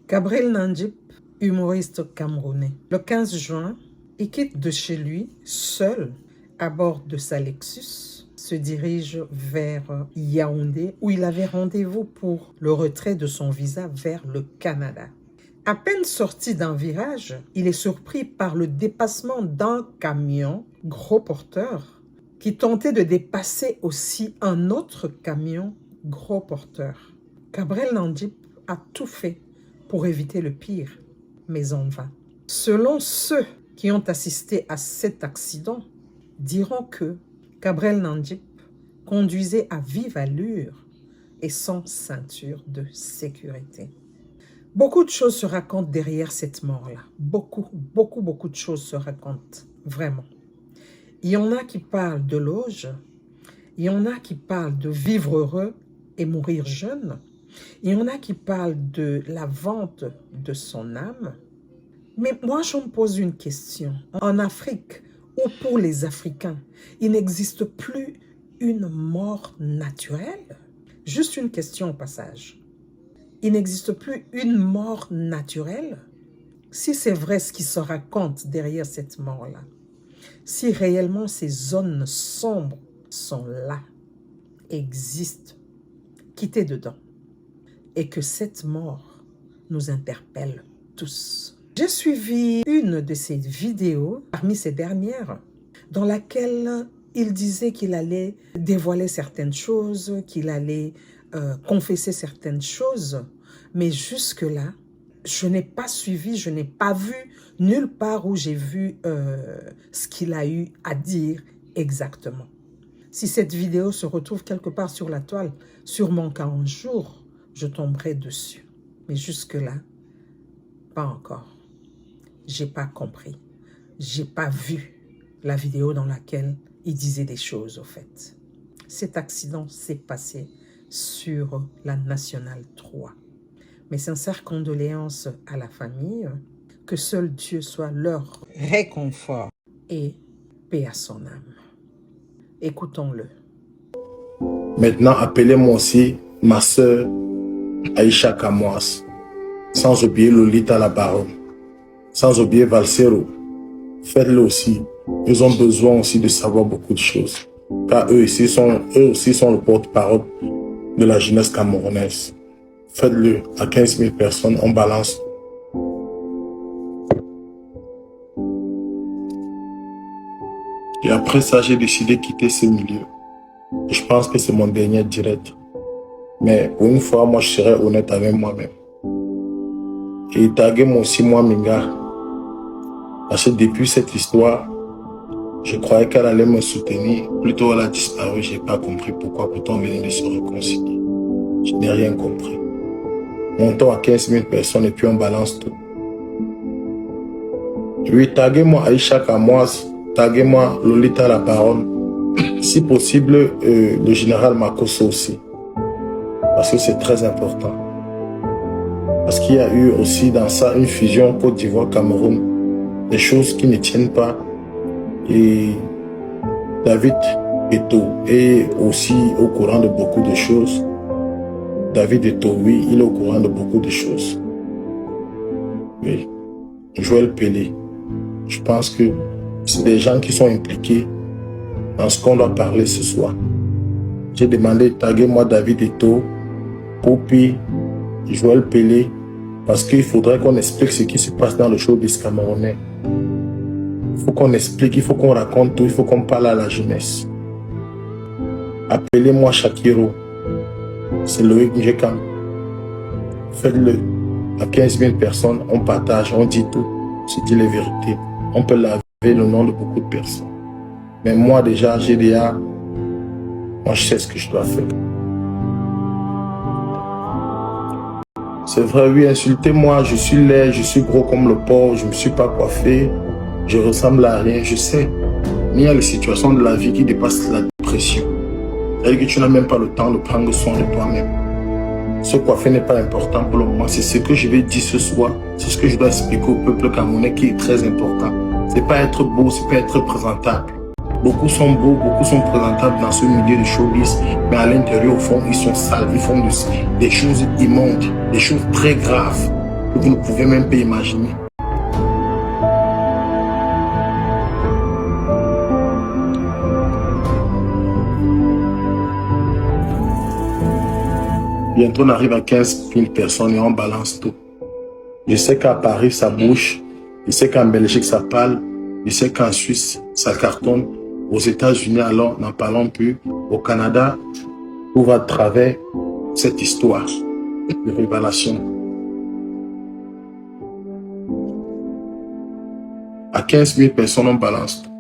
Gabriel Nandjip, humoriste camerounais. Le 15 juin, il quitte de chez lui, seul, à bord de sa Lexus, se dirige vers Yaoundé, où il avait rendez-vous pour le retrait de son visa vers le Canada. À peine sorti d'un virage, il est surpris par le dépassement d'un camion gros porteur qui tentait de dépasser aussi un autre camion gros porteur. Gabriel Nandjip a tout fait pour éviter le pire, mais en vain. Selon ceux qui ont assisté à cet accident, diront que Gabriel Nandjip conduisait à vive allure et sans ceinture de sécurité. Beaucoup de choses se racontent derrière cette mort-là. Beaucoup de choses se racontent, vraiment. Il y en a qui parlent de l'auge, il y en a qui parlent de vivre heureux et mourir jeune, il y en a qui parlent de la vente de son âme. Mais moi, je me pose une question. En Afrique, ou pour les Africains, il n'existe plus une mort naturelle? Juste une question au passage. Il n'existe plus une mort naturelle? Si c'est vrai ce qui se raconte derrière cette mort-là, si réellement ces zones sombres sont là, existent, quittez dedans, et que cette mort nous interpelle tous. J'ai suivi une de ces vidéos, parmi ces dernières, dans laquelle il disait qu'il allait dévoiler certaines choses, qu'il allait confesser certaines choses, mais jusque-là, je n'ai pas suivi, je n'ai pas vu nulle part où j'ai vu ce qu'il a eu à dire exactement. Si cette vidéo se retrouve quelque part sur la toile, sûrement qu'un jour, je tomberai dessus. Mais jusque-là, pas encore. J'ai pas compris. J'ai pas vu la vidéo dans laquelle il disait des choses, au fait. Cet accident s'est passé sur la Nationale 3. Mes sincères condoléances à la famille, que seul Dieu soit leur réconfort et paix à son âme. Écoutons-le. Maintenant, appelez-moi aussi ma sœur Aïcha Kamoas, sans oublier Lolita la Baronne, sans oublier Valsero. Faites-le aussi. Ils ont besoin aussi de savoir beaucoup de choses, car eux aussi sont le porte-parole de la jeunesse camerounaise. Faites-le à 15 000 personnes, on balance. Et après ça, j'ai décidé de quitter ce milieu. Je pense que c'est mon dernier direct. Mais pour une fois, moi, je serai honnête avec moi-même. Et taguez-moi aussi, moi, Minga. Parce que depuis cette histoire, je croyais qu'elle allait me soutenir. Plutôt, elle a disparu. Je n'ai pas compris pourquoi. Pourtant, on venait de se réconcilier. Je n'ai rien compris. Montons à 15 000 personnes et puis on balance tout. Oui, taguez-moi Aïcha Kamoas. Taguez-moi Lolita la Baronne. Si possible, le général Makosso aussi. Parce que c'est très important. Parce qu'il y a eu aussi dans ça une fusion Côte d'Ivoire-Cameroun. Des choses qui ne tiennent pas. Et David Eto'o est aussi au courant de beaucoup de choses. David Eto'o, oui, il est au courant de beaucoup de choses. Oui. Joël Pelé. Je pense que c'est des gens qui sont impliqués dans ce qu'on doit parler ce soir. J'ai demandé, taguez-moi David Eto'o, Popi, Joël Pelé, parce qu'il faudrait qu'on explique ce qui se passe dans le showbiz camerounais. Il faut qu'on explique, il faut qu'on raconte tout, il faut qu'on parle à la jeunesse. Appelez-moi Shakiro, c'est Loïc Njekam. Faites-le à 15 000 personnes, on partage, on dit tout, on se dit les vérités. On peut laver le nom de beaucoup de personnes. Mais moi déjà, GDA, moi je sais ce que je dois faire. C'est vrai, oui, insultez-moi, je suis laid, je suis gros comme le porc, je ne me suis pas coiffé, je ressemble à rien, je sais. Mais il y a les situations de la vie qui dépassent la dépression. C'est-à-dire que tu n'as même pas le temps de prendre soin de toi-même. Ce coiffé n'est pas important pour le moment, c'est ce que je vais dire ce soir, c'est ce que je dois expliquer au peuple camerounais qui est très important. C'est pas être beau, c'est pas être présentable. Beaucoup sont beaux, beaucoup sont présentables dans ce milieu de showbiz, mais à l'intérieur, au fond, ils sont sales, ils font des choses immondes, des choses très graves. Vous ne pouvez même pas imaginer. Bientôt, on arrive à 15 000 personnes et on balance tout. Je sais qu'à Paris, ça bouge. Je sais qu'en Belgique, ça parle. Je sais qu'en Suisse, ça cartonne. Aux États-Unis, alors, n'en parlons plus. Au Canada, tout va à travers cette histoire de révélation. À 15 000 personnes, on balance tout.